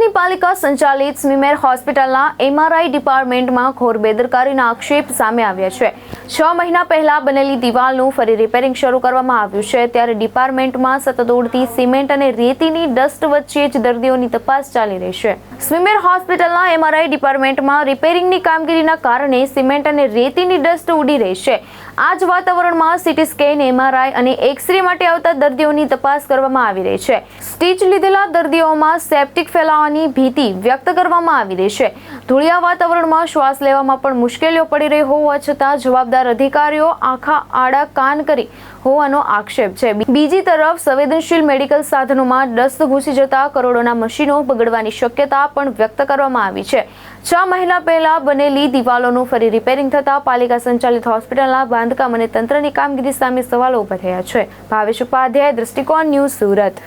સુરતની પાલિકા સંચાલિત સ્મીમેર હોસ્પિટલના એમઆરઆઈ ડિપાર્ટમેન્ટમાં ઘોર બેદરકારીના આક્ષેપ સામે આવ્યા છે। 6 મહિના પહેલા બનેલી દિવાલનું ફરી રિપેરિંગ શરૂ કરવામાં આવ્યું છે, ત્યારે ડિપાર્ટમેન્ટમાં સતત ઉડતી સિમેન્ટ અને રેતીની ડસ્ટ વચ્ચે જ દર્દીઓની તપાસ ચાલી રહી છે। સ્મીમેર હોસ્પિટલના એમઆરઆઈ ડિપાર્ટમેન્ટમાં રિપેરિંગની કામગીરીના કારણે સિમેન્ટ અને રેતીની ડસ્ટ ઉડી રહી છે। આ જ વાતાવરણમાં સીટી સ્કેન, એમઆરઆઈ અને એક્સરે માટે આવતા દર્દીઓની તપાસ કરવામાં આવી રહી છે। સ્ટીચ લીધેલા દર્દીઓમાં સેપ્ટિક ફેલાવાની ભીતિ વ્યક્ત કરવામાં આવી રહી છે। ધૂળિયા વાતાવરણમાં શ્વાસ લેવામાં પણ મુશ્કેલીઓ પડી રહી હોવા છતાં જવાબદાર અધિકારીઓ આખા આડા કાન કરી હોવાનો આક્ષેપ છે। બીજી તરફ સંવેદનશીલ મેડિકલ સાધનોમાં ડસ્ટ ઘૂસી જતા કરોડોના મશીનો બગડવાની શક્યતા પણ વ્યક્ત કરવામાં આવી છે। 6 મહિના પહેલા બનેલી દિવાલોનું ફરી રિપેરિંગ થતા પાલિકા સંચાલિત હોસ્પિટલના બાંધકામ અને તંત્રની કામગીરી સામે સવાલો ઉભા થયા છે। ભાવેશ ઉપાધ્યાય, દ્રષ્ટિકોણ ન્યૂઝ, સુરત।